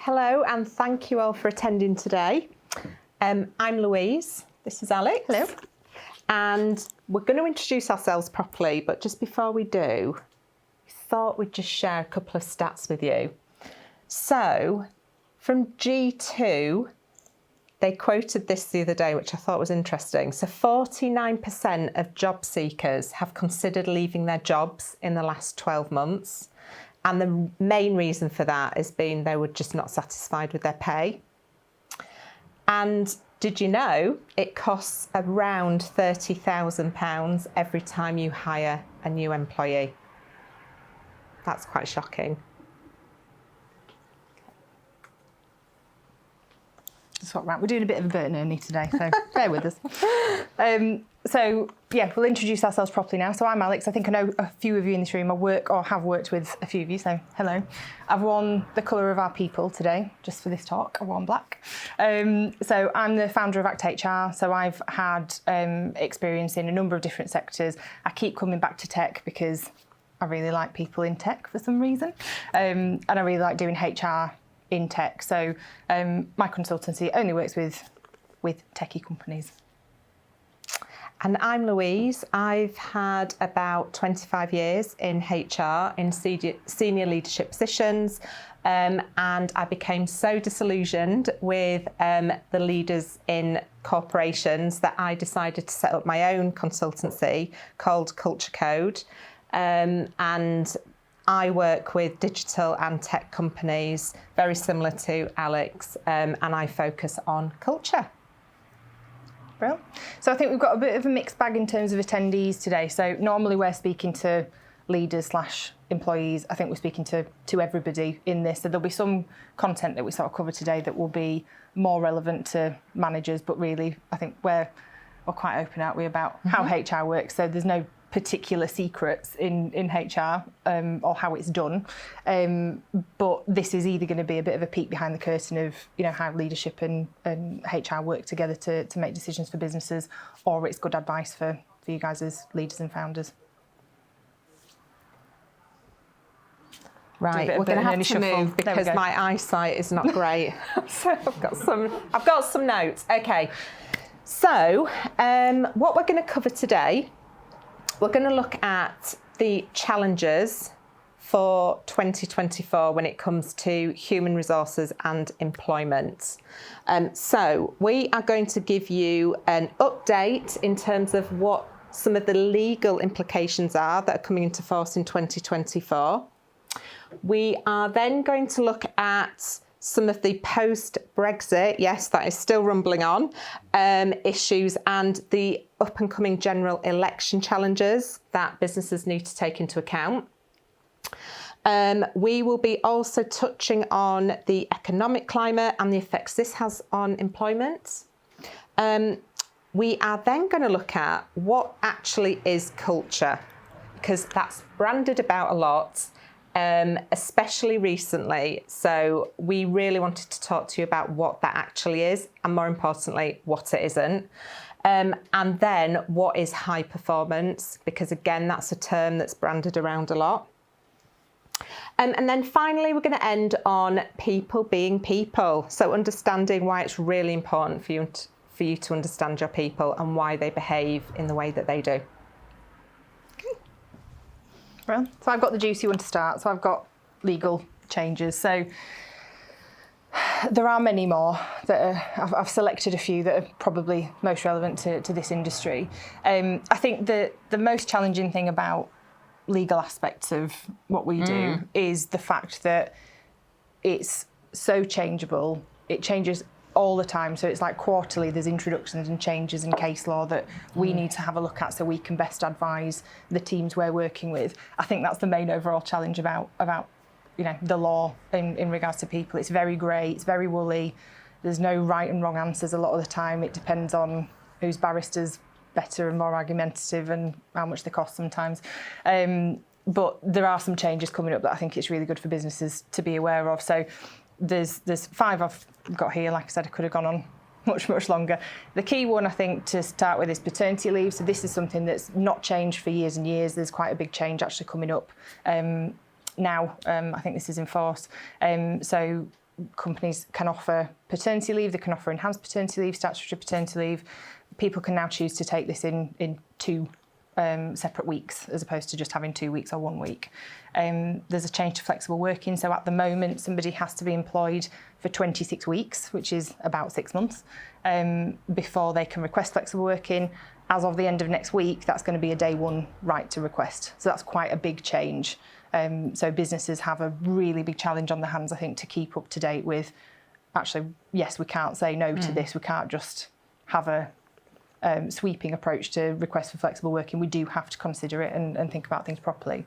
Hello, and thank you all for attending today. I'm Louise, this is Alex. Hello. And we're going to introduce ourselves properly, but just before we do, we thought we'd just share a couple of stats with you. So, from G2, they quoted this the other day, which I thought was interesting. So 49% of job seekers have considered leaving their jobs in the last 12 months. And the main reason for that has been they were just not satisfied with their pay. And did you know it costs around £30,000 every time you hire a new employee? That's quite shocking. That's what, right. We're doing a bit of a Bert and Ernie today, so bear with us. So we'll introduce ourselves properly now. So I'm Alex. I think I know a few of you in this room. I work or have worked with a few of you, so hello. I've worn the colour of our people today, just for this talk. I've worn black. So I'm the founder of Act HR. So I've had experience in a number of different sectors. I keep coming back to tech because I really like people in tech for some reason. And I really like doing HR in tech. So my consultancy only works with techie companies. And I'm Louise. I've had about 25 years in HR in senior leadership positions, and I became so disillusioned with the leaders in corporations that I decided to set up my own consultancy called Culture Code, and I work with digital and tech companies very similar to Alex, and I focus on culture. Well, so I think we've got a bit of a mixed bag in terms of attendees today. So normally we're speaking to leaders / employees. I think we're speaking to everybody in this. So there'll be some content that we sort of cover today that will be more relevant to managers, but really I think we're quite open, aren't we, about how HR works. So there's no particular secrets in HR or how it's done, but this is either going to be a bit of a peek behind the curtain of how leadership and HR work together to make decisions for businesses, or it's good advice for you guys as leaders and founders. Right, we're going to have to move because my eyesight is not great. So I've got some notes. Okay, so what we're going to cover today. We're going to look at the challenges for 2024 when it comes to human resources and employment. So we are going to give you an update in terms of what some of the legal implications are that are coming into force in 2024. We are then going to look at some of the post-Brexit, yes, that is still rumbling on, issues and the up-and-coming general election challenges that businesses need to take into account. We will be also touching on the economic climate and the effects this has on employment. We are then going to look at what actually is culture, because that's branded about a lot. Especially recently. So we really wanted to talk to you about what that actually is, and more importantly, what it isn't. And then what is high performance, because again, that's a term that's branded around a lot. And then finally, we're going to end on people being people. So understanding why it's really important for you to understand your people and why they behave in the way that they do. Well, so I've got the juicy one to start. So I've got legal changes. So there are many more that I've selected a few that are probably most relevant to this industry. I think the most challenging thing about legal aspects of what we do is the fact that it's so changeable. It changes all the time. So it's like quarterly, there's introductions and changes in case law that we need to have a look at so we can best advise the teams we're working with. I think that's the main overall challenge about the law in regards to people. It's very grey, it's very woolly. There's no right and wrong answers a lot of the time. It depends on whose barrister's better and more argumentative and how much they cost sometimes. But there are some changes coming up that I think it's really good for businesses to be aware of. So there's 5 I've got here. Like I said, I could have gone on much longer. The key one, I think, to start with is paternity leave. So this is something that's not changed for years and years. There's quite a big change actually coming up now. I think this is in force. So companies can offer paternity leave, they can offer enhanced paternity leave, statutory paternity leave. People can now choose to take this in 2 separate weeks as opposed to just having 2 weeks or 1 week. There's a change to flexible working. So at the moment, somebody has to be employed for 26 weeks, which is about 6 months, before they can request flexible working. As of the end of next week, that's going to be a day 1 right to request. So that's quite a big change. So businesses have a really big challenge on their hands, I think, to keep up to date with, actually, yes, we can't say no to this. We can't just have a sweeping approach to requests for flexible working. We do have to consider it and think about things properly.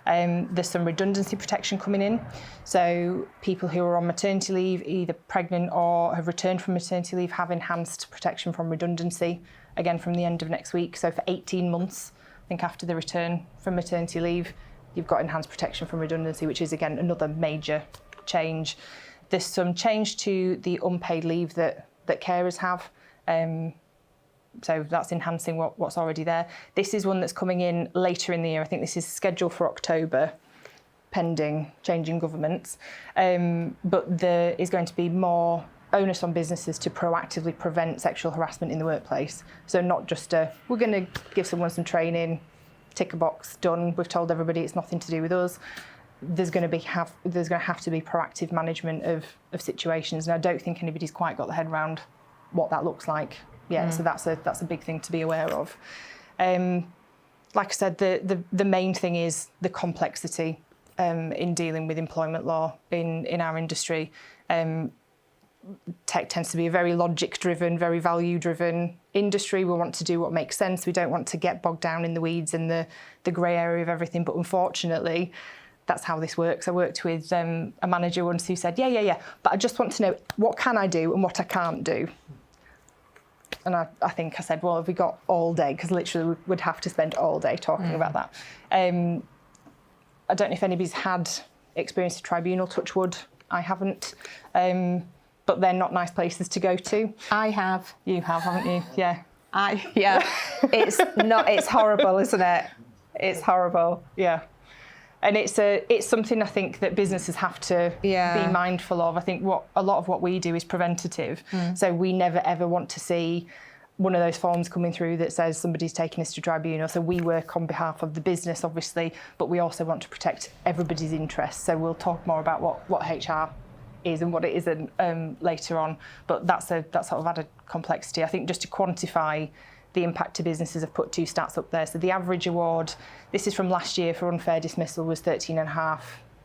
There's some redundancy protection coming in. So people who are on maternity leave, either pregnant or have returned from maternity leave, have enhanced protection from redundancy, again from the end of next week. So for 18 months, I think after the return from maternity leave, you've got enhanced protection from redundancy, which is, again, another major change. There's some change to the unpaid leave that carers have. So that's enhancing what's already there. This is one that's coming in later in the year. I think this is scheduled for October, pending changing governments. But there is going to be more onus on businesses to proactively prevent sexual harassment in the workplace. So not just we're going to give someone some training, tick a box, done. We've told everybody it's nothing to do with us. There's going to have to be proactive management of situations, and I don't think anybody's quite got the head around what that looks like. Yeah, so that's a big thing to be aware of. Like I said, the main thing is the complexity in dealing with employment law in our industry. Tech tends to be a very logic-driven, very value-driven industry. We want to do what makes sense. We don't want to get bogged down in the weeds and the grey area of everything. But unfortunately, that's how this works. I worked with a manager once who said, yeah, but I just want to know what can I do and what I can't do. And I think I said, well, have we got all day? Because literally we'd have to spend all day talking about that. I don't know if anybody's had experience of tribunal, touch wood. I haven't. But they're not nice places to go to. I have. You have, haven't you? Yeah. It's horrible, isn't it? It's horrible. Yeah. And it's something I think that businesses have to be mindful of. I think a lot of what we do is preventative. So we never ever want to see one of those forms coming through that says somebody's taking us to tribunal. So we work on behalf of the business, obviously, but we also want to protect everybody's interests. So we'll talk more about what HR is and what it isn't later on. But that's sort of added complexity. I think just to quantify the impact to businesses, I've put 2 stats up there. So the average award, this is from last year, for unfair dismissal was 13.5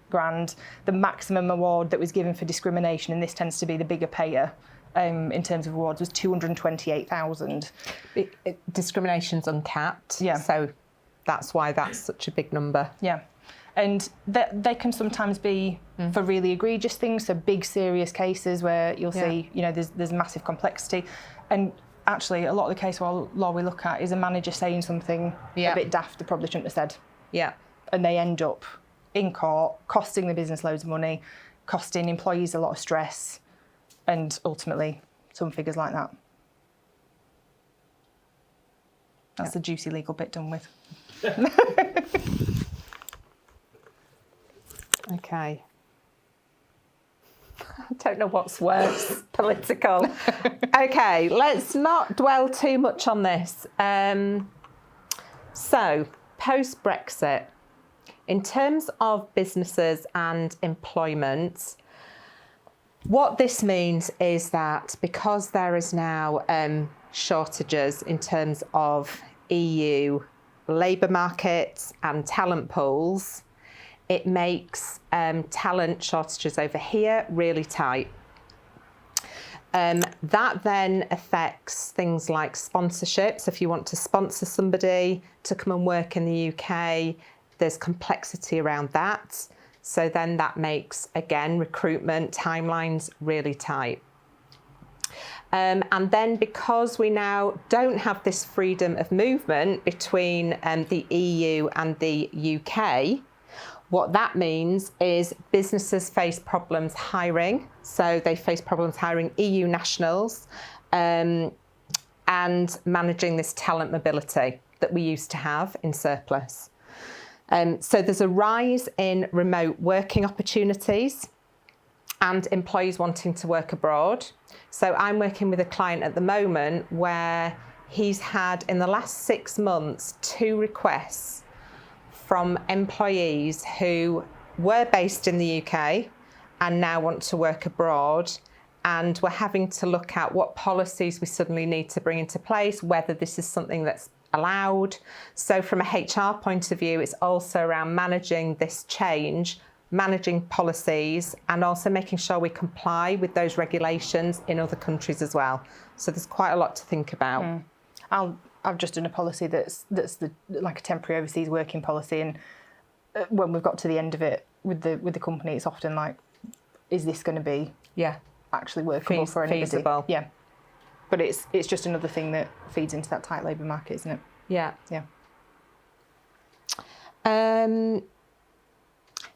grand. The maximum award that was given for discrimination, and this tends to be the bigger payer in terms of awards, was 228,000. Discrimination's uncapped. Yeah. So that's why that's such a big number. Yeah. And they can sometimes be for really egregious things, so big serious cases where you'll see, there's massive complexity. And actually, a lot of the case law we look at is a manager saying something a bit daft they probably shouldn't have said. Yeah. And they end up in court, costing the business loads of money, costing employees a lot of stress, and ultimately some figures like that. That's the juicy legal bit done with. Okay. I don't know what's worse, political. Okay, let's not dwell too much on this. So, post-Brexit, in terms of businesses and employment, what this means is that because there is now shortages in terms of EU labour markets and talent pools, it makes talent shortages over here really tight. That then affects things like sponsorships. If you want to sponsor somebody to come and work in the UK, there's complexity around that. So then that makes, again, recruitment timelines really tight. And then because we now don't have this freedom of movement between the EU and the UK, what that means is businesses face problems hiring. So they face problems hiring EU nationals and managing this talent mobility that we used to have in surplus. So there's a rise in remote working opportunities. and employees wanting to work abroad. So I'm working with a client at the moment where he's had, in the last 6 months, 2 requests from employees who were based in the UK and now want to work abroad. And we're having to look at what policies we suddenly need to bring into place, whether this is something that's allowed. So from a HR point of view, it's also around managing this change, managing policies, and also making sure we comply with those regulations in other countries as well. So there's quite a lot to think about. I've just done a policy that's like a temporary overseas working policy, and when we've got to the end of it with the company, it's often like, is this going to be actually workable for anybody? Feasible. Yeah, but it's just another thing that feeds into that tight labour market, isn't it? Yeah. Yeah.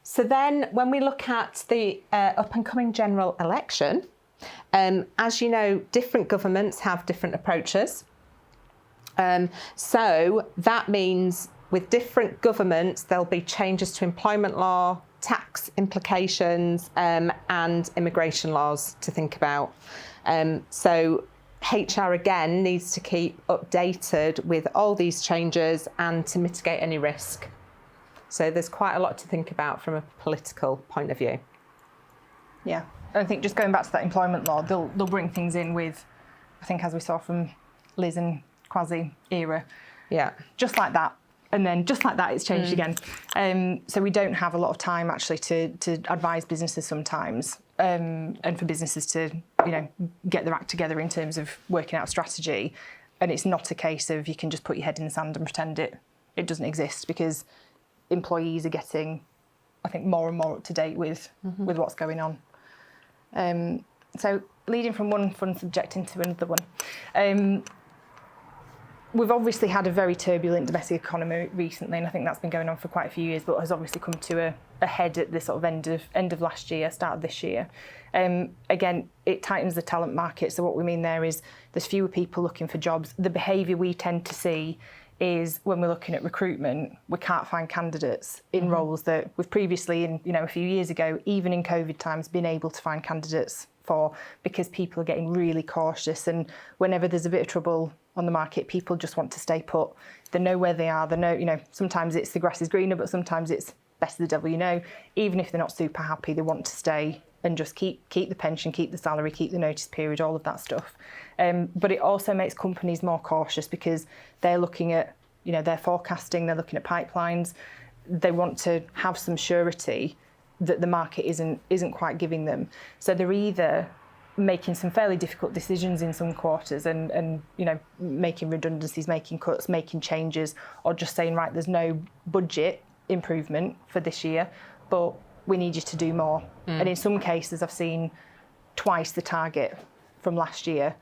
So then when we look at the up and coming general election, as you know, different governments have different approaches. So that means with different governments, there'll be changes to employment law, tax implications, and immigration laws to think about. So HR again needs to keep updated with all these changes and to mitigate any risk. So there's quite a lot to think about from a political point of view. Yeah, and I think just going back to that employment law, they'll bring things in with, I think as we saw from Liz and Kwasi era, just like that, and then just like that it's changed again. So we don't have a lot of time actually to advise businesses sometimes, and for businesses to get their act together in terms of working out a strategy. And it's not a case of you can just put your head in the sand and pretend it doesn't exist, because employees are getting, I think, more and more up to date with what's going on. So leading from one fun subject into another one. We've obviously had a very turbulent domestic economy recently, and I think that's been going on for quite a few years, but has obviously come to a head at the sort of end of last year, start of this year. Again, it tightens the talent market. So what we mean there is there's fewer people looking for jobs. The behaviour we tend to see is when we're looking at recruitment, we can't find candidates in roles that we've previously, a few years ago, even in COVID times, been able to find candidates for, because people are getting really cautious. And whenever there's a bit of trouble on the market, people just want to stay put. They know where they are. They know, sometimes it's the grass is greener, but sometimes it's best of the devil you know. Even if they're not super happy, they want to stay and just keep the pension, keep the salary, keep the notice period, all of that stuff. But it also makes companies more cautious, because they're looking at, they're forecasting, they're looking at pipelines. They want to have some surety that the market isn't quite giving them. So they're either making some fairly difficult decisions in some quarters and making redundancies, making cuts, making changes, or just saying, right, there's no budget improvement for this year, but we need you to do more. And in some cases, I've seen twice the target from last year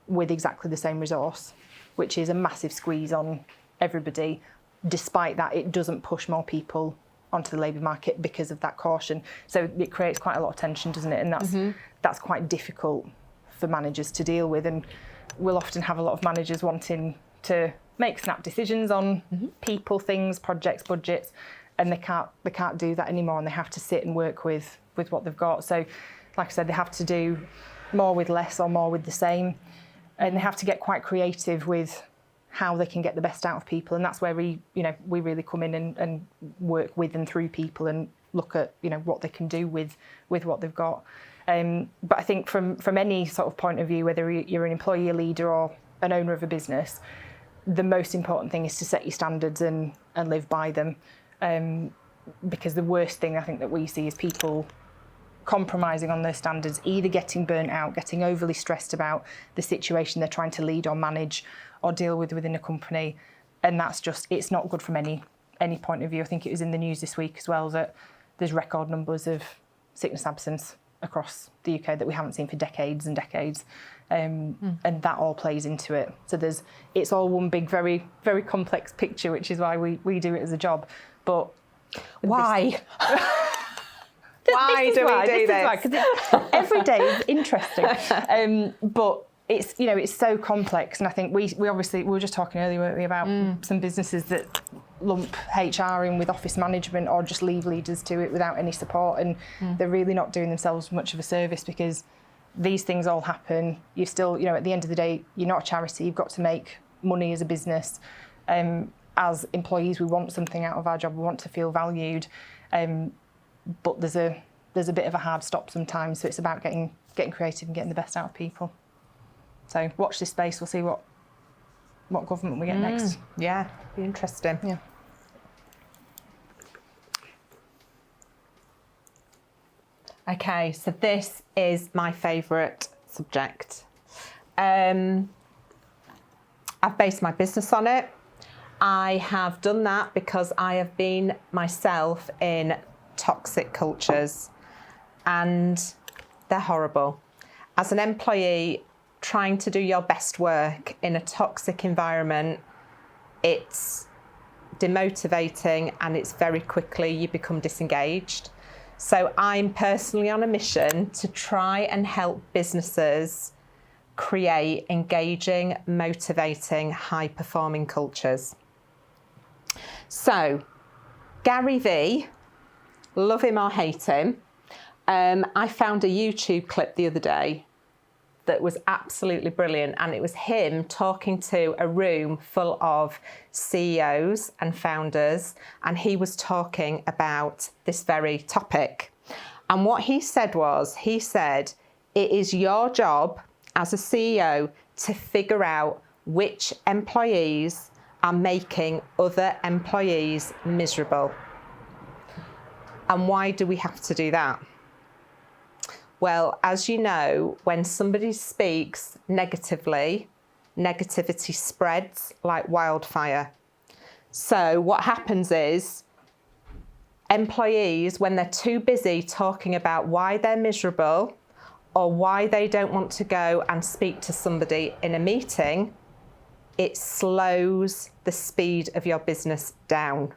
with exactly the same resource, which is a massive squeeze on everybody. Despite that, it doesn't push more people onto the labour market because of that caution. So it creates quite a lot of tension, doesn't it? And that's quite difficult for managers to deal with. And we'll often have a lot of managers wanting to make snap decisions on people, things, projects, budgets, and they can't do that anymore, and they have to sit and work with what they've got. So, like I said, they have to do more with less or more with the same, and they have to get quite creative with how they can get the best out of people. And that's where we really come in and work with and through people and look at what they can do with what they've got. But I think from any sort of point of view, whether you're an employee, a leader, or an owner of a business, the most important thing is to set your standards and live by them. Because the worst thing I think that we see is people compromising on those standards, either getting burnt out, getting overly stressed about the situation they're trying to lead or manage or deal with within a company. And that's just, it's not good from any point of view. I think it was in the news this week as well that there's record numbers of sickness absence across the UK that we haven't seen for decades and decades. And that all plays into it. So it's all one big, very, very complex picture, which is why we do it as a job. But why? Why do we do this? Because every day is interesting. But it's, you know, it's so complex, and I think we obviously, we were just talking earlier, weren't we, about some businesses that lump HR in with office management or just leave leaders to it without any support, and they're really not doing themselves much of a service, because these things all happen. You're still, you know, at the end of the day, you're not a charity, you've got to make money as a business. As employees, we want something out of our job, we want to feel valued, but there's a bit of a hard stop sometimes, so it's about getting creative and getting the best out of people. So watch this space, we'll see what government we get next. Yeah, be interesting. Yeah. Okay, so this is my favourite subject. I've based my business on it. I have done that because I have been myself in toxic cultures, and they're horrible. As an employee, trying to do your best work in a toxic environment, it's demotivating, and it's very quickly you become disengaged. So I'm personally on a mission to try and help businesses create engaging, motivating, high-performing cultures. So Gary V, love him or hate him, I found a YouTube clip the other day that was absolutely brilliant, and it was him talking to a room full of CEOs and founders, and he was talking about this very topic. And what he said was, it is your job as a CEO to figure out which employees are making other employees miserable. And why do we have to do that? Well, as you know, when somebody speaks negatively, negativity spreads like wildfire. So what happens is employees, when they're too busy talking about why they're miserable or why they don't want to go and speak to somebody in a meeting, it slows the speed of your business down.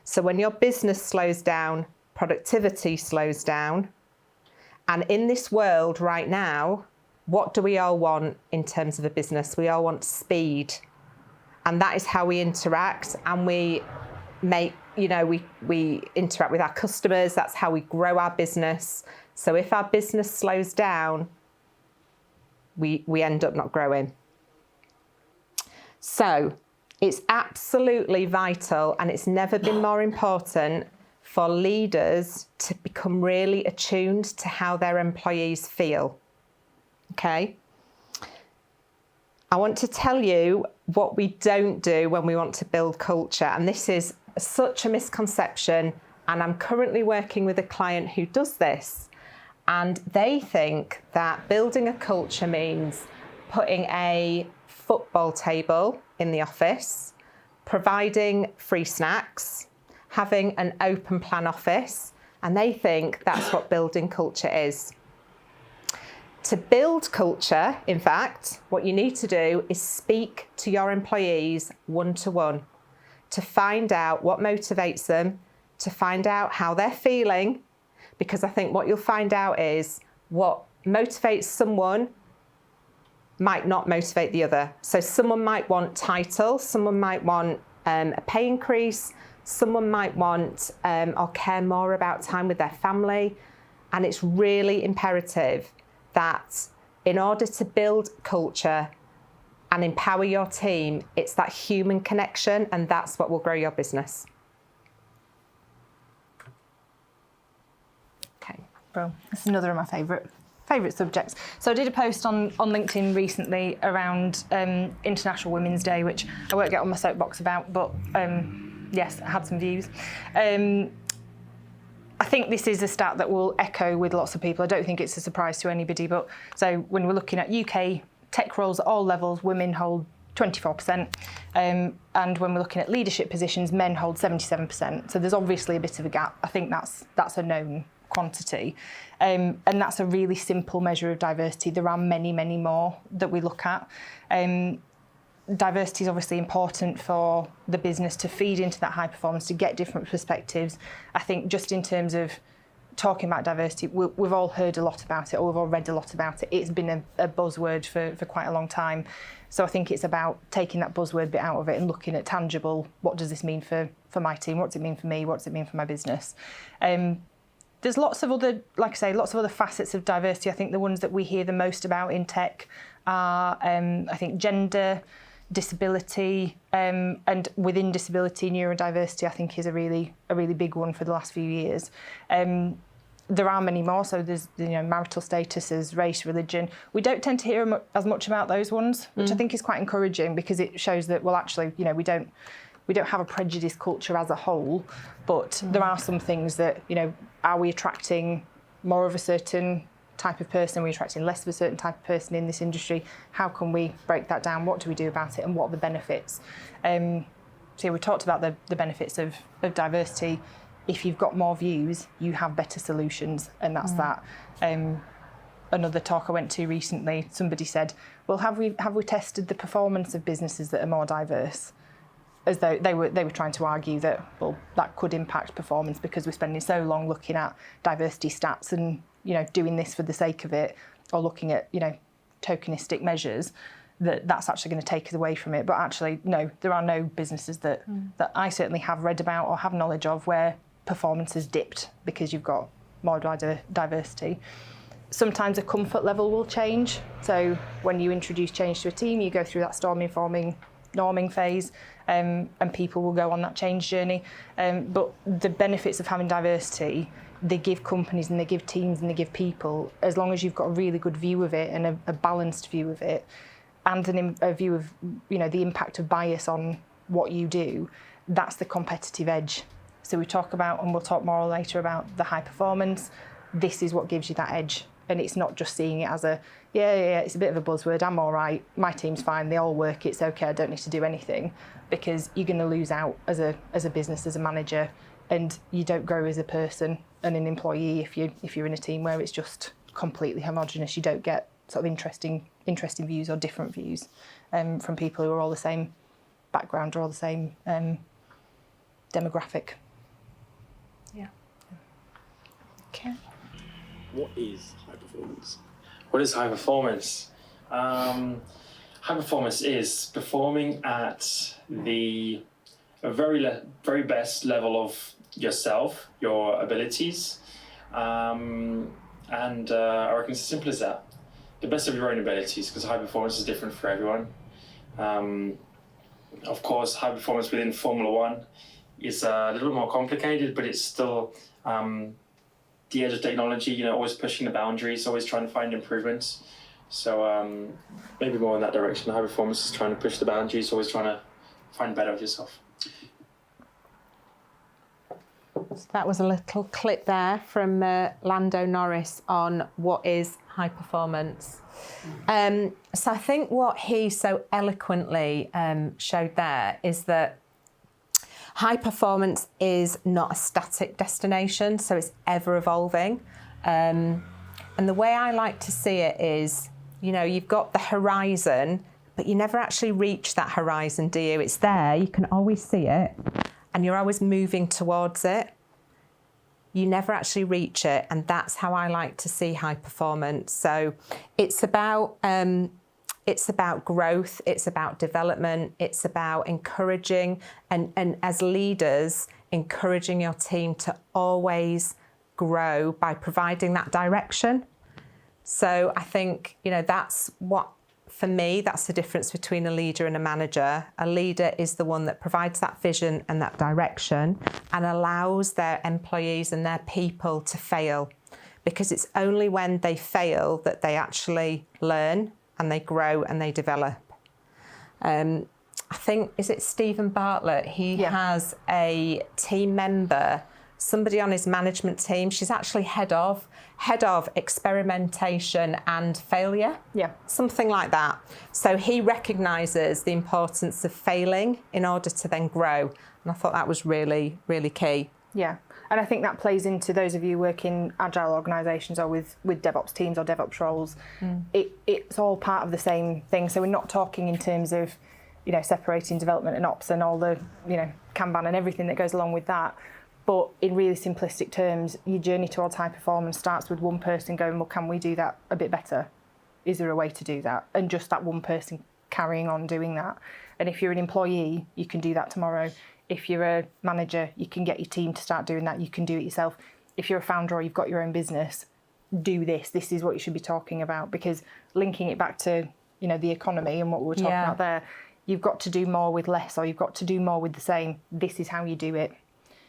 So when your business slows down, productivity slows down. And in this world right now, what do we all want in terms of a business? We all want speed. And that is how we interact, and we make, you know, we interact with our customers. That's how we grow our business. So if our business slows down, we end up not growing. So it's absolutely vital, and it's never been more important for leaders to become really attuned to how their employees feel. Okay? I want to tell you what we don't do when we want to build culture, and this is such a misconception, and I'm currently working with a client who does this, and they think that building a culture means putting a football table in the office, providing free snacks, having an open plan office, and they think that's what building culture is. To build culture, in fact, what you need to do is speak to your employees one-to-one to find out what motivates them, to find out how they're feeling, because I think what you'll find out is what motivates someone might not motivate the other. So someone might want title, someone might want a pay increase, someone might want or care more about time with their family. And it's really imperative that in order to build culture and empower your team, it's that human connection, and that's what will grow your business. Okay. Well, this is another of my favourite subjects. So I did a post on LinkedIn recently around International Women's Day, which I won't get on my soapbox about, but yes, I had some views. I think this is a stat that will echo with lots of people. I don't think it's a surprise to anybody, but so when we're looking at UK tech roles at all levels, women hold 24%, and when we're looking at leadership positions, men hold 77%. So there's obviously a bit of a gap. I think that's a known quantity, and that's a really simple measure of diversity. There are many, many more that we look at. Diversity is obviously important for the business to feed into that high performance, to get different perspectives. I think just in terms of talking about diversity, we've all heard a lot about it, or we've all read a lot about it. It's been a buzzword for quite a long time. So I think it's about taking that buzzword bit out of it and looking at tangible, what does this mean for my team? What does it mean for me? What does it mean for my business? There's lots of other, like I say, lots of other facets of diversity. I think the ones that we hear the most about in tech are, I think, gender, disability, and within disability, neurodiversity, I think is a really big one for the last few years. There are many more, so there's marital statuses, race, religion. We don't tend to hear as much about those ones, which I think is quite encouraging, because it shows that, well, actually, we don't have a prejudice culture as a whole, but there are some things that, are we attracting more of a certain type of person? Are we attracting less of a certain type of person in this industry? How can we break that down? What do we do about it, and what are the benefits? So we talked about the benefits of diversity. If you've got more views, you have better solutions, and that's that. Another talk I went to recently, somebody said, well, have we tested the performance of businesses that are more diverse? As though they were trying to argue that, well, that could impact performance because we're spending so long looking at diversity stats and doing this for the sake of it, or looking at tokenistic measures, that's actually going to take us away from it. But actually, no, there are no businesses that I certainly have read about or have knowledge of where performance has dipped because you've got more diversity. Sometimes a comfort level will change. So when you introduce change to a team, you go through that norming phase, and people will go on that change journey. But the benefits of having diversity, they give companies and they give teams and they give people, as long as you've got a really good view of it and a balanced view of it, and a view of the impact of bias on what you do, that's the competitive edge. So we talk about, and we'll talk more later about, the high performance. This is what gives you that edge. And it's not just seeing it as it's a bit of a buzzword, I'm all right, my team's fine, they all work, it's okay, I don't need to do anything, because you're going to lose out as a business, as a manager, and you don't grow as a person and an employee if you're in a team where it's just completely homogenous. You don't get sort of interesting views or different views from people who are all the same background or all the same demographic. Yeah. Okay. What is high performance? What is high performance? High performance is performing at the very best level of yourself, your abilities, and I reckon it's as simple as that. The best of your own abilities, because high performance is different for everyone. Of course, high performance within Formula One is a little bit more complicated, but it's still the edge of technology, always pushing the boundaries, always trying to find improvements. So maybe more in that direction. High performance is trying to push the boundaries, always trying to find better of yourself. So that was a little clip there from Lando Norris on what is high performance. So I think what he so eloquently showed there is that high performance is not a static destination, so it's ever evolving. And the way I like to see it is, you've got the horizon, but you never actually reach that horizon, do you? It's there, you can always see it, and you're always moving towards it. You never actually reach it, and that's how I like to see high performance. So it's about growth, it's about development, it's about encouraging and as leaders, encouraging your team to always grow by providing that direction. So I think, that's what, for me, that's the difference between a leader and a manager. A leader is the one that provides that vision and that direction and allows their employees and their people to fail, because it's only when they fail that they actually learn and they grow and they develop. I think, is it Stephen Bartlett? He has a team member, somebody on his management team. She's actually head of experimentation and failure. Yeah. Something like that. So he recognises the importance of failing in order to then grow. And I thought that was really, really key. Yeah. And I think that plays into those of you working agile organisations or with DevOps teams or DevOps roles. It's all part of the same thing. So we're not talking in terms of, separating development and ops and all the, Kanban and everything that goes along with that. But in really simplistic terms, your journey towards high performance starts with one person going, well, can we do that a bit better? Is there a way to do that? And just that one person carrying on doing that. And if you're an employee, you can do that tomorrow. If you're a manager, you can get your team to start doing that. You can do it yourself. If you're a founder or you've got your own business, do this. This is what you should be talking about, because linking it back to, you know, the economy and what we were talking about there, you've got to do more with less, or you've got to do more with the same. This is how you do it.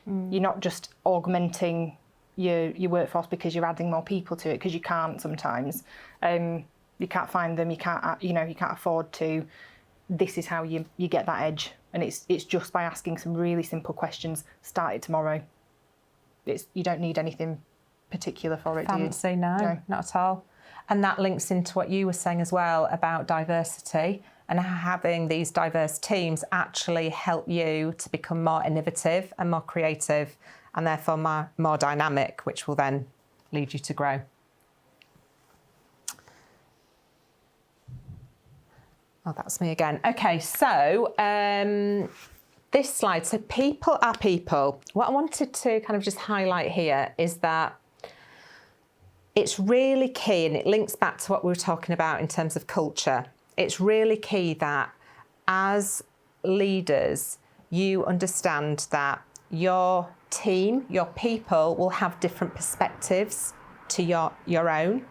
You're not just augmenting your workforce because you're adding more people to it, because you can't sometimes. You can't find them. You can't afford to. This is how you get that edge, and it's just by asking some really simple questions. Start it tomorrow. You don't need anything particular for it. Fancy, no, not at all. And that links into what you were saying as well about diversity, and how having these diverse teams actually help you to become more innovative and more creative, and therefore more dynamic, which will then lead you to grow. Oh, that's me again. Okay, so this slide, so people are people. What I wanted to kind of just highlight here is that it's really key, and it links back to what we were talking about in terms of culture. It's really key that as leaders, you understand that your team, your people will have different perspectives to your own,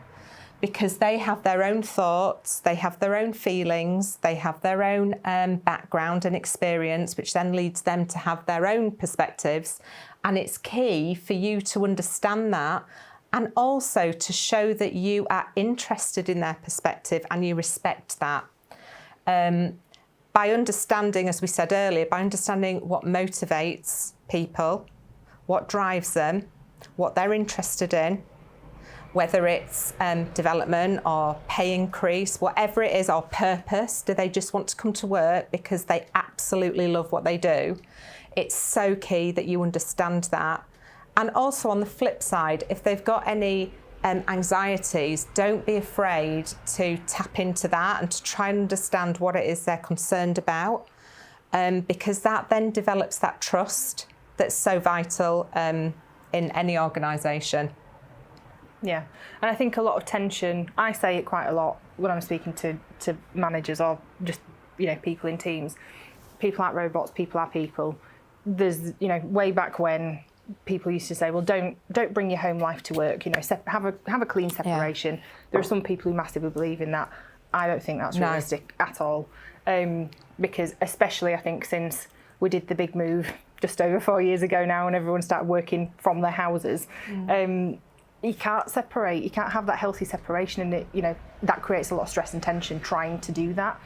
because they have their own thoughts, they have their own feelings, they have their own background and experience, which then leads them to have their own perspectives. And it's key for you to understand that, and also to show that you are interested in their perspective and you respect that. By understanding, as we said earlier, by understanding what motivates people, what drives them, what they're interested in, whether it's development or pay increase, whatever it is, or purpose. Do they just want to come to work because they absolutely love what they do? It's so key that you understand that. And also on the flip side, if they've got any anxieties, don't be afraid to tap into that and to try and understand what it is they're concerned about, because that then develops that trust that's so vital in any organisation. Yeah, and I think a lot of tension, I say it quite a lot when I'm speaking to managers or just, you know, people in teams. People aren't robots, people are people. There's, you know, way back when people used to say, well, don't bring your home life to work, you know, have a clean separation. Yeah. There are some people who massively believe in that. I don't think that's realistic at all, because especially I think since we did the big move just over 4 years ago now, and everyone started working from their houses, you can't separate, you can't have that healthy separation, and it, you know, that creates a lot of stress and tension trying to do that.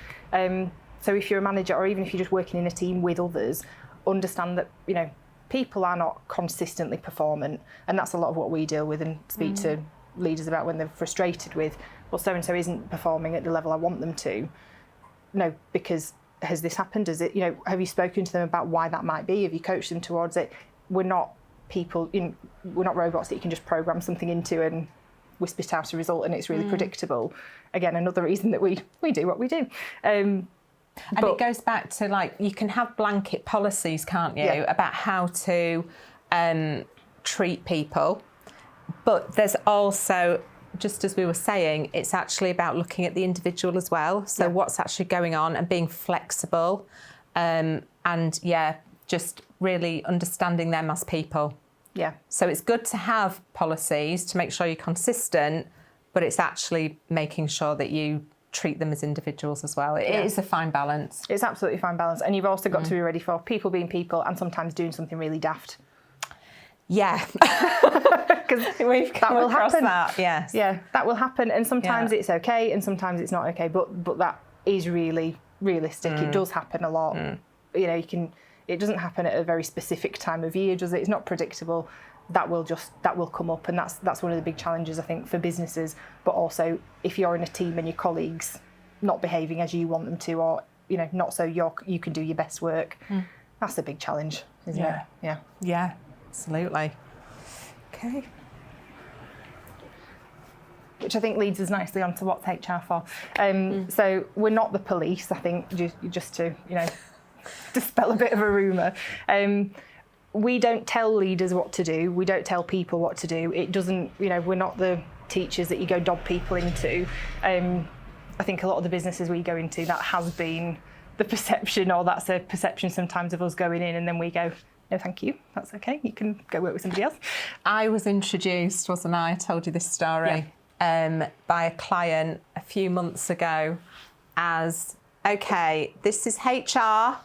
So if you're a manager, or even if you're just working in a team with others, understand that, you know, people are not consistently performant, and that's a lot of what we deal with and speak to leaders about when they're frustrated with, well, so-and-so isn't performing at the level I want them to. No, because has this happened? Is it, you know, have you spoken to them about why that might be? Have you coached them towards it? We're not people, we're not robots that you can just program something into and we spit out a result and it's really predictable. Again, another reason that we do what we do. And it goes back to, like, you can have blanket policies, can't you, about how to treat people. But there's also, just as we were saying, it's actually about looking at the individual as well. So what's actually going on and being flexible, and just really understanding them as people. Yeah. So it's good to have policies to make sure you're consistent, but it's actually making sure that you treat them as individuals as well. It is a fine balance. It's absolutely a fine balance. And you've also got to be ready for people being people and sometimes doing something really daft. Yeah. Because that will happen. That, yes. Yeah, that will happen. And sometimes it's okay and sometimes it's not okay. But that is really realistic. It does happen a lot. You know, it doesn't happen at a very specific time of year, does it? It's not predictable. That will come up, and that's one of the big challenges, I think, for businesses. But also, if you're in a team and your colleagues not behaving as you want them to, or, you know, not so you can do your best work, that's a big challenge, isn't it? Yeah, absolutely. Okay. Which I think leads us nicely onto what's HR for. So we're not the police, I think, just to, you know, dispel a bit of a rumour. we don't tell leaders what to do. We don't tell people what to do. It doesn't, we're not the teachers that you go dob people into. I think a lot of the businesses we go into, that has been the perception, or that's a perception sometimes of us going in, and then we go, no, thank you, that's okay, you can go work with somebody else. I was introduced, wasn't I? I told you this story, by a client a few months ago as, okay, this is HR.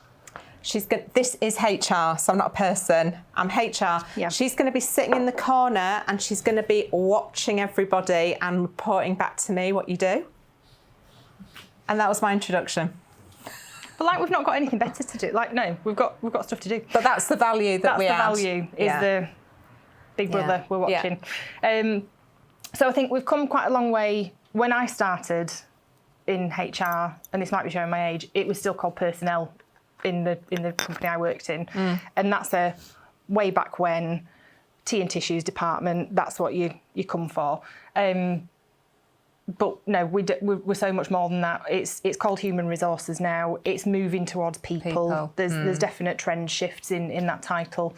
This is HR, so I'm not a person, I'm HR. Yeah. She's going to be sitting in the corner and she's going to be watching everybody and reporting back to me what you do. And that was my introduction. But we've not got anything better to do. No, we've got stuff to do. But that's the value that we add. That's the value, is the big brother we're watching. Yeah. So I think we've come quite a long way. When I started in HR, and this might be showing my age, it was still called personnel in the company I worked in. And that's a way back when, tea and tissues department, that's what you come for. But no, we're so much more than that. It's called human resources now. It's moving towards people. There's definite trend shifts in that title.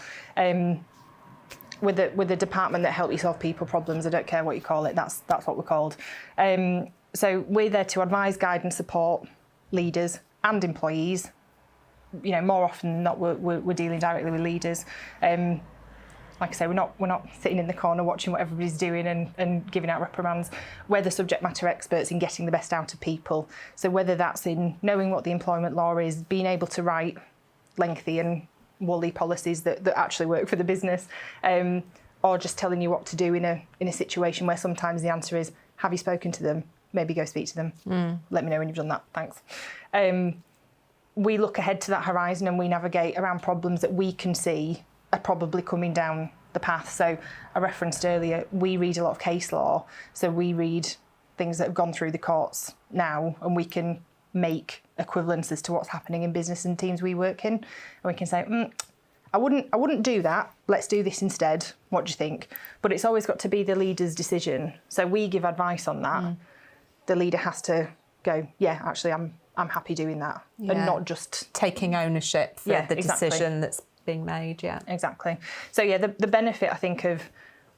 With the department that help you solve people problems, I don't care what you call it. That's what we're called. So we're there to advise, guide, and support leaders and employees. More often than not, we're dealing directly with leaders. Like I say, we're not sitting in the corner watching what everybody's doing and giving out reprimands. We're the subject matter experts in getting the best out of people. So whether that's in knowing what the employment law is, being able to write lengthy and woolly policies that actually work for the business, or just telling you what to do in a situation where sometimes the answer is, have you spoken to them? Maybe go speak to them. Let me know when you've done that. Thanks. We look ahead to that horizon and we navigate around problems that we can see are probably coming down the path. So I referenced earlier, we read a lot of case law. So we read things that have gone through the courts now, and we can make equivalents as to what's happening in business and teams we work in. And we can say, I wouldn't do that. Let's do this instead. What do you think? But it's always got to be the leader's decision. So we give advice on that. The leader has to go, yeah, actually, I'm happy doing that, and not just taking ownership for the decision that's being made. Yeah, exactly. So the benefit, I think, of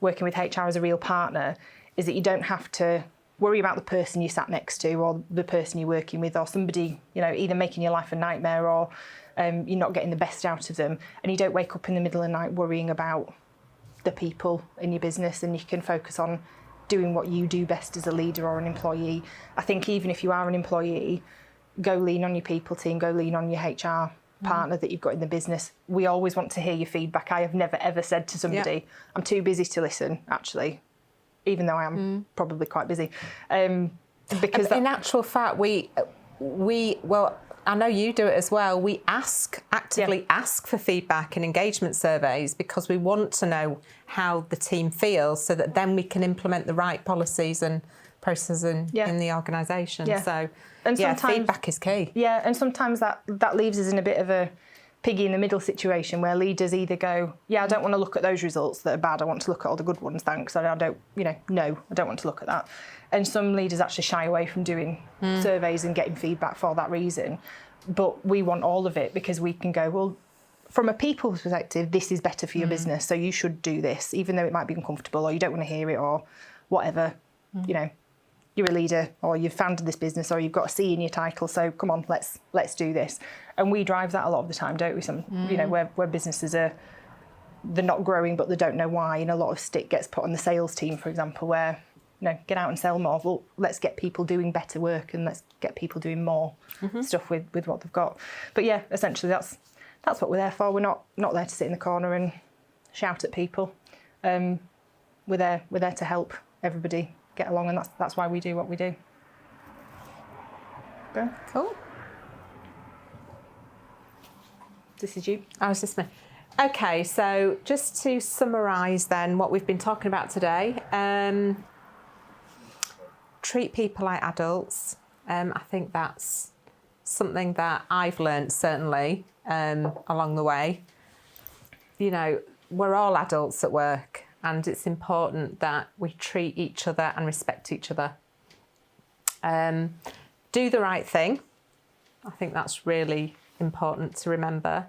working with HR as a real partner is that you don't have to worry about the person you sat next to, or the person you're working with, or somebody either making your life a nightmare, or you're not getting the best out of them, and you don't wake up in the middle of the night worrying about the people in your business, and you can focus on doing what you do best as a leader or an employee. I think even if you are an employee, go lean on your people team, go lean on your HR partner that you've got in the business. We always want to hear your feedback. I have never ever said to somebody, I'm too busy to listen, actually, even though I am probably quite busy. Because in actual fact, we well, I know you do it as well. We actively ask for feedback and engagement surveys because we want to know how the team feels, so that then we can implement the right policies and processes in the organisation. So, and feedback is key. Yeah, and sometimes that leaves us in a bit of a piggy in the middle situation where leaders either go, I don't want to look at those results that are bad. I want to look at all the good ones, thanks. I don't, no, I don't want to look at that. And some leaders actually shy away from doing surveys and getting feedback for that reason. But we want all of it because we can go, well, from a people perspective, this is better for your business, so you should do this, even though it might be uncomfortable or you don't want to hear it or whatever. You're a leader, or you've founded this business, or you've got a C in your title, so come on, let's do this. And we drive that a lot of the time, don't we? Where businesses they're not growing, but they don't know why, and a lot of stick gets put on the sales team, for example, where get out and sell more. Well, let's get people doing better work, and let's get people doing more stuff with what they've got. But essentially that's what we're there for. We're not there to sit in the corner and shout at people. We're there to help everybody get along, and that's why we do what we do. Okay. Cool. This is you. I was just me. Okay, so just to summarise then what we've been talking about today, treat people like adults. I think that's something that I've learned certainly along the way. We're all adults at work, and it's important that we treat each other and respect each other. Do the right thing. I think that's really important to remember.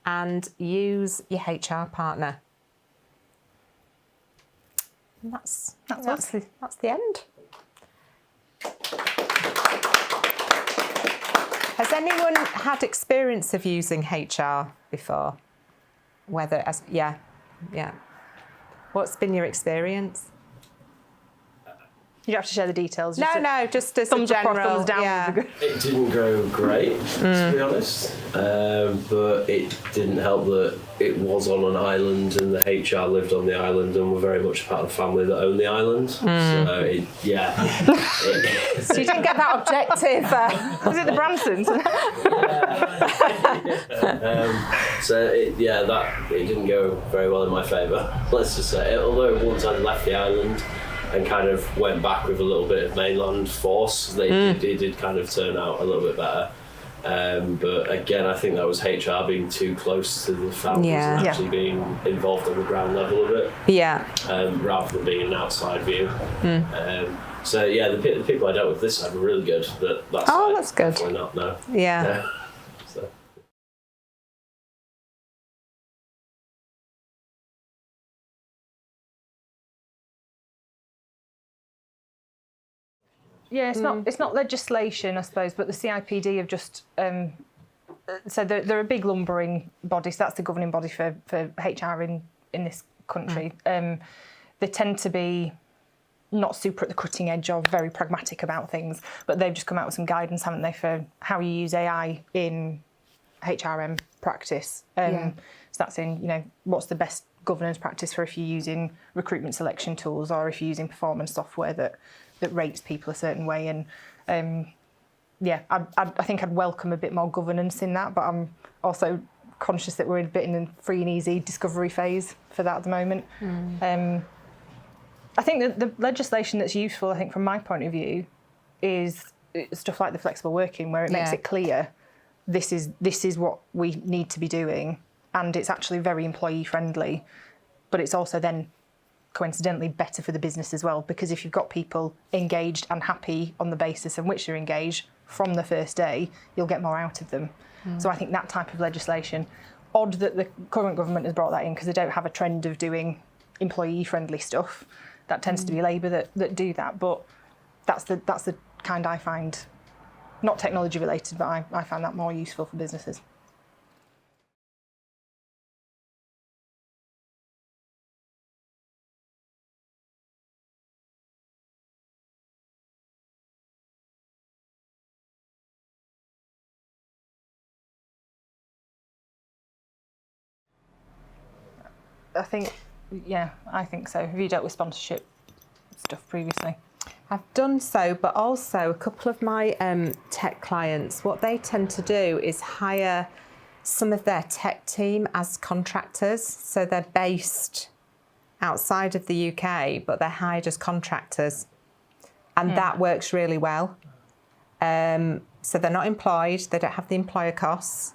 and use your HR partner. And that's the end. Has anyone had experience of using HR before? Yeah. What's been your experience? You don't have to share the details. Just as thumbs a general. Up or thumbs down. Yeah. Would be good. It didn't go great, to be honest, but it didn't help that it was on an island and the HR lived on the island and were very much part of the family that owned the island. So, So you didn't get that objective. Was it the Bransons? It didn't go very well in my favour, let's just say. Although once I left the island and kind of went back with a little bit of mainland force, it did kind of turn out a little bit better. But again, I think that was HR being too close to the families and actually being involved on the ground level of it. Yeah. Rather than being an outside view. The people I dealt with this side were really good. But that's good. Definitely not, no. Yeah. So. Yeah, it's not legislation, I suppose, but the CIPD have just so they're a big lumbering body. So that's the governing body for HR in this country. They tend to be not super at the cutting edge or very pragmatic about things, but they've just come out with some guidance, haven't they, for how you use AI in HRM practice. So that's in, what's the best governance practice for if you're using recruitment selection tools or if you're using performance software that rates people a certain way. And I think I'd welcome a bit more governance in that, but I'm also conscious that we're a bit in a free and easy discovery phase for that at the moment. I think that the legislation that's useful, I think from my point of view, is stuff like the flexible working, where it makes it clear this is what we need to be doing, and it's actually very employee friendly, but it's also then coincidentally better for the business as well, because if you've got people engaged and happy on the basis on which they're engaged from the first day, you'll get more out of them. So I think that type of legislation, odd that the current government has brought that in, because they don't have a trend of doing employee friendly stuff. That tends to be Labour that do that, but that's the kind I find, not technology related, but I find that more useful for businesses. I think so. Have you dealt with sponsorship stuff previously? I've done so, but also a couple of my tech clients, what they tend to do is hire some of their tech team as contractors. So they're based outside of the UK, but they're hired as contractors. And that works really well. So they're not employed, they don't have the employer costs.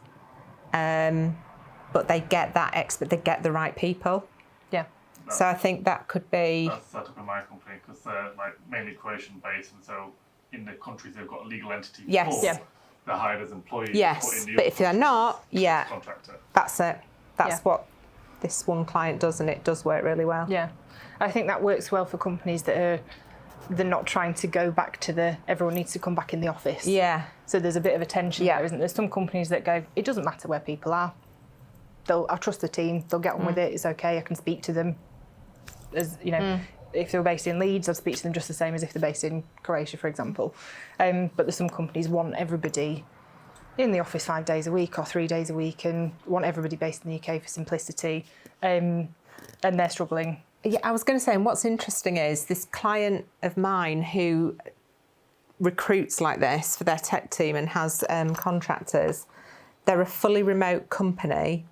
But they get they get the right people. Yeah. So I think that could be. That's set up in my company because they're mainly Croatian based, and so in the countries they've got a legal entity. They're hired as employees. Yes, but if they're not, contractor. That's it. That's what this one client does, and it does work really well. Yeah, I think that works well for companies they're not trying to go back to everyone needs to come back in the office. Yeah. So there's a bit of a tension there, isn't there? There's some companies that go, it doesn't matter where people are. I trust the team. They'll get on with it. It's okay. I can speak to them. As if they're based in Leeds, I'd speak to them just the same as if they're based in Croatia, for example. But there's some companies want everybody in the office 5 days a week or 3 days a week, and want everybody based in the UK for simplicity. And they're struggling. Yeah, I was going to say, and what's interesting is this client of mine who recruits like this for their tech team and has contractors. They're a fully remote company.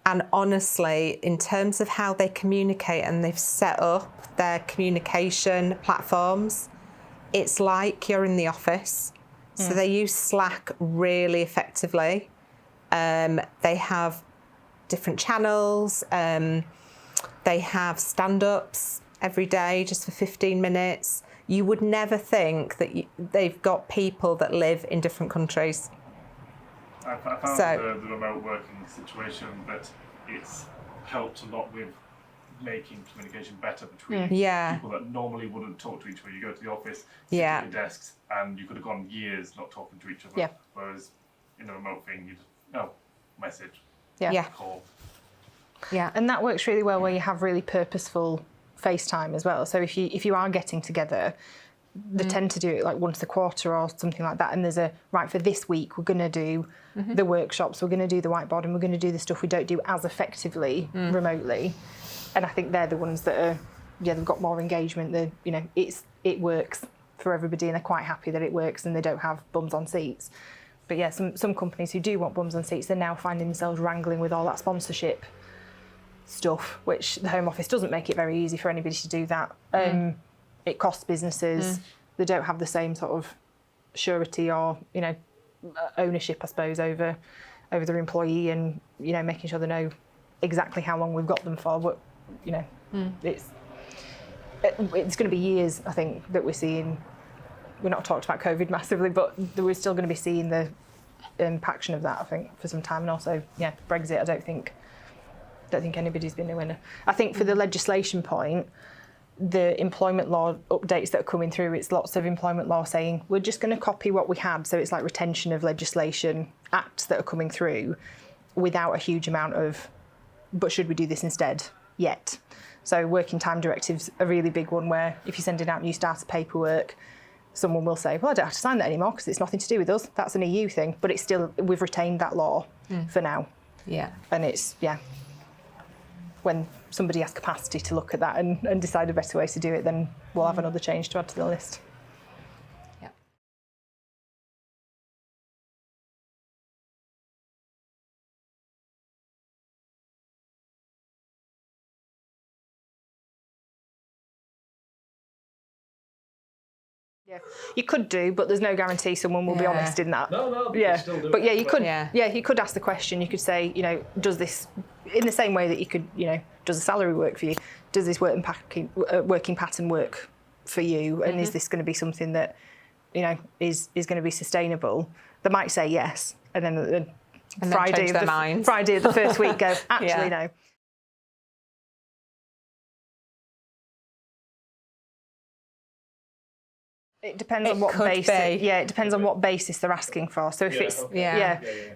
And honestly, in terms of how they communicate and they've set up their communication platforms, it's like you're in the office. So they use Slack really effectively. They have different channels. They have stand-ups every day just for 15 minutes. You would never think that they've got people that live in different countries. I found the remote working situation that it's helped a lot with making communication better between people that normally wouldn't talk to each other. You go to the office, sit at your desks, and you could have gone years not talking to each other. Yeah. Whereas in a remote thing, you just message, call. Yeah, and that works really well where you have really purposeful FaceTime as well. So if you are getting together, they tend to do it like once a quarter or something like that. And there's for this week, we're going to do the workshops, we're going to do the whiteboarding, we're going to do the stuff we don't do as effectively remotely. And I think they're the ones that are, they've got more engagement. It works for everybody and they're quite happy that it works and they don't have bums on seats. But yeah, some companies who do want bums on seats, they're now finding themselves wrangling with all that sponsorship stuff, which the Home Office doesn't make it very easy for anybody to do that. It costs businesses. They don't have the same sort of surety or, ownership, I suppose, over their employee and, making sure they know exactly how long we've got them for. But, it's going to be years, I think, that we're seeing. We're not talked about COVID massively, but we're still going to be seeing the impaction of that, I think, for some time. And also, Brexit, I don't think anybody's been a winner. I think for the legislation point, the employment law updates that are coming through, it's lots of employment law saying we're just going to copy what we had. So it's like retention of legislation, acts that are coming through without a huge amount of, but should we do this instead yet? So working time directives a really big one where if you're sending out new starter paperwork, someone will say, well, I don't have to sign that anymore because it's nothing to do with us. That's an EU thing. But it's still, we've retained that law for now. Yeah. And it's, when somebody has capacity to look at that and decide a better way to do it, then we'll have another change to add to the list. Yeah. Yeah, you could do, but there's no guarantee someone will be honest in that. No, still do but you could. You could ask the question. You could say, does this, in the same way that you could, does the salary work for you? Does this working pattern work for you? And is this going to be something that, is going to be sustainable? They might say yes, and then Friday of the first week go, actually no. It depends on what basis. It depends on what basis they're asking for. So if it's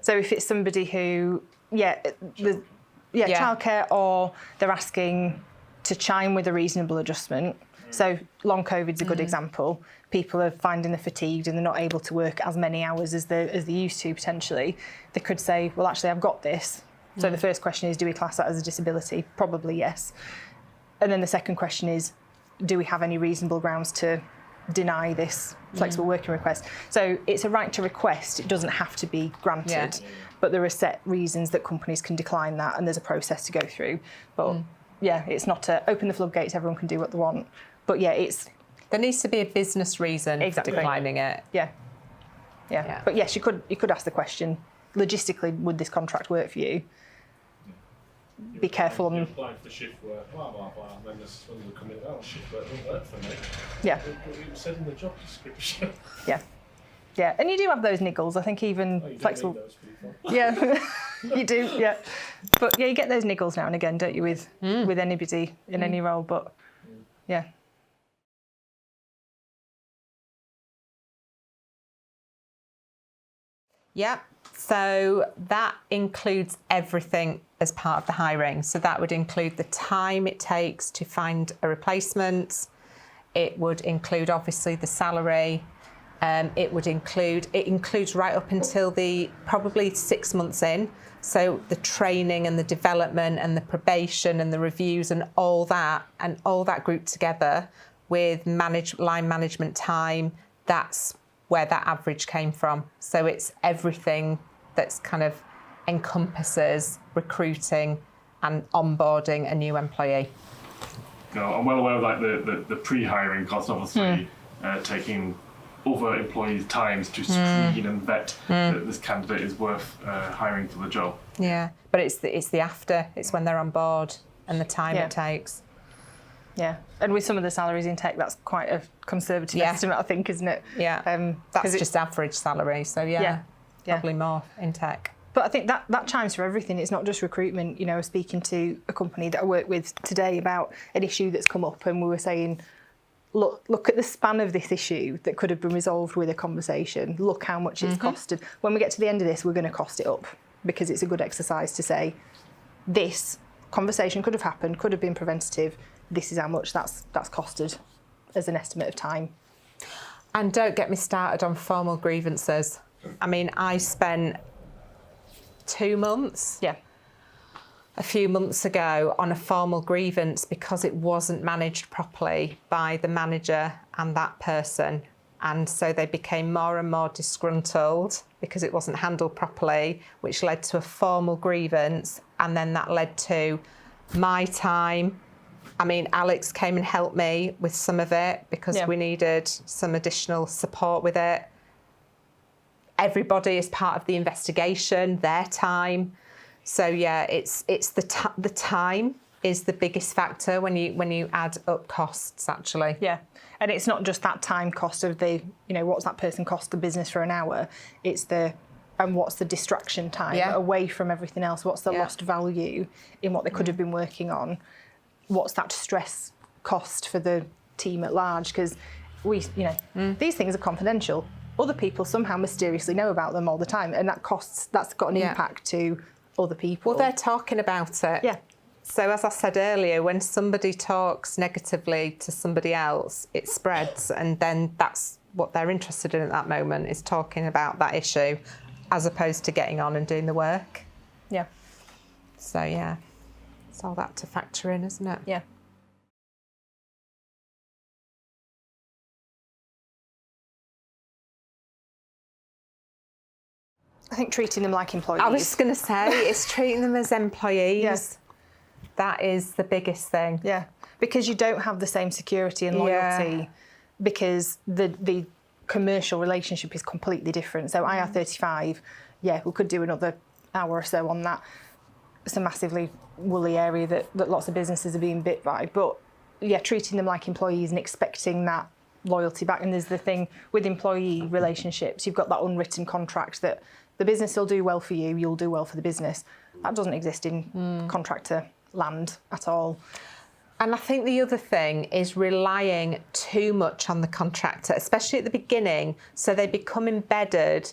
so if it's somebody who childcare, or they're asking to chime with a reasonable adjustment. So long COVID's a good example. People are finding they're fatigued and they're not able to work as many hours as they used to potentially. They could say, well, actually, I've got this. So the first question is, do we class that as a disability? Probably yes. And then the second question is, do we have any reasonable grounds to deny this flexible working request? So it's a right to request. It doesn't have to be granted, but there are set reasons that companies can decline that, and there's a process to go through. But it's not to open the floodgates. Everyone can do what they want. But there needs to be a business reason for declining it. Yeah. But yes, you could ask the question. Logistically, would this contract work for you? Be careful. You're applying for shift work, blah, blah, blah, and then there's when you come in, shift work doesn't work for me. Yeah. It said in the job description. Yeah, and you do have those niggles. I think even flexible. Those people. Yeah, you do. Yeah, but you get those niggles now and again, don't you, with anybody in any role? But yeah. Yep. So that includes everything as part of the hiring. So that would include the time it takes to find a replacement. It would include obviously the salary. It includes right up until probably 6 months in. So the training and the development and the probation and the reviews and all that grouped together with line management time. That's where that average came from. So it's everything that's kind of encompasses recruiting and onboarding a new employee. No, I'm well aware of the pre-hiring costs, obviously taking other employees' times to screen and vet that this candidate is worth hiring for the job. Yeah, but it's the after. It's when they're on board and the time it takes. Yeah, and with some of the salaries in tech, that's quite a conservative estimate, I think, isn't it? Yeah, that's just average salary. So yeah. probably more in tech. But I think that chimes for everything. It's not just recruitment. You know, I was speaking to a company that I work with today about an issue that's come up, and we were saying, look at the span of this issue that could have been resolved with a conversation. Look how much it's costed. When we get to the end of this, we're going to cost it up, because it's a good exercise to say, this conversation could have happened, could have been preventative. This is how much that's costed as an estimate of time. And don't get me started on formal grievances. I mean, I spent 2 months, a few months ago, on a formal grievance because it wasn't managed properly by the manager and that person. And so they became more and more disgruntled because it wasn't handled properly, which led to a formal grievance. And then that led to my time. I mean, Alex came and helped me with some of it because we needed some additional support with it. Everybody is part of the investigation, their time. So yeah, it's the time is the biggest factor when you add up costs, actually. Yeah, and it's not just that time cost of the, you know, what's that person cost the business for an hour. It's and what's the distraction time away from everything else? What's the lost value in what they could have been working on? What's that stress cost for the team at large? Because these things are confidential. Other people somehow mysteriously know about them all the time, and that's got an impact to other people. Well, they're talking about it. Yeah. So as I said earlier, when somebody talks negatively to somebody else, it spreads, and then that's what they're interested in at that moment, is talking about that issue, as opposed to getting on and doing the work. Yeah. So yeah, it's all that to factor in, isn't it? Yeah. I think treating them like employees. I was going to say, it's treating them as employees. Yes. That is the biggest thing. Yeah, because you don't have the same security and loyalty, because the commercial relationship is completely different. So IR35, we could do another hour or so on that. It's a massively woolly area that lots of businesses are being bit by. But yeah, treating them like employees and expecting that loyalty back. And there's the thing with employee relationships, you've got that unwritten contract that the business will do well for you, you'll do well for the business. That doesn't exist in contractor land at all. And I think the other thing is relying too much on the contractor, especially at the beginning, so they become embedded.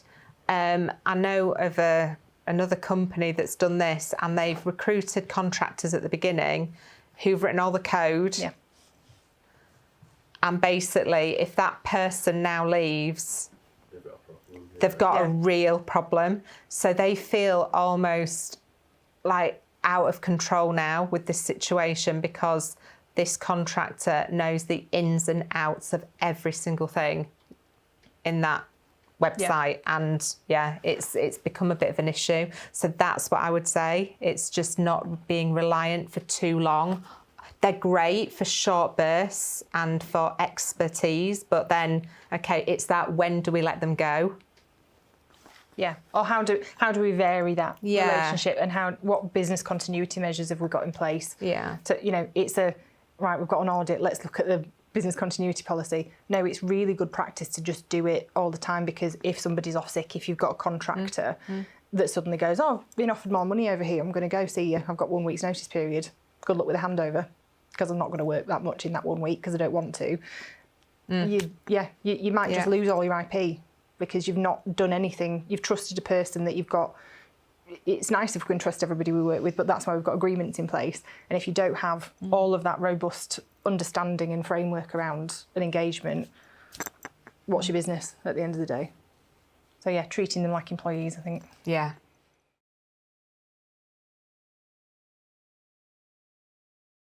I know of another company that's done this, and they've recruited contractors at the beginning who've written all the code. Yeah. And basically, if that person now leaves, they've got a real problem. So they feel almost like out of control now with this situation, because this contractor knows the ins and outs of every single thing in that website. And it's become a bit of an issue. So that's what I would say. It's just not being reliant for too long. They're great for short bursts and for expertise, but then, it's that, when do we let them go? Yeah, or how do we vary that relationship, and what business continuity measures have we got in place? Yeah. So, it's we've got an audit, let's look at the business continuity policy. No, it's really good practice to just do it all the time, because if somebody's off sick, if you've got a contractor that suddenly goes, been offered more money over here, I'm going to go see you, I've got 1 week's notice period, good luck with the handover, because I'm not going to work that much in that 1 week because I don't want to. You might just lose all your IP because you've not done anything. You've trusted a person that you've got. It's nice if we can trust everybody we work with, but that's why we've got agreements in place. And if you don't have all of that robust understanding and framework around an engagement, what's your business at the end of the day? So treating them like employees, I think. Yeah,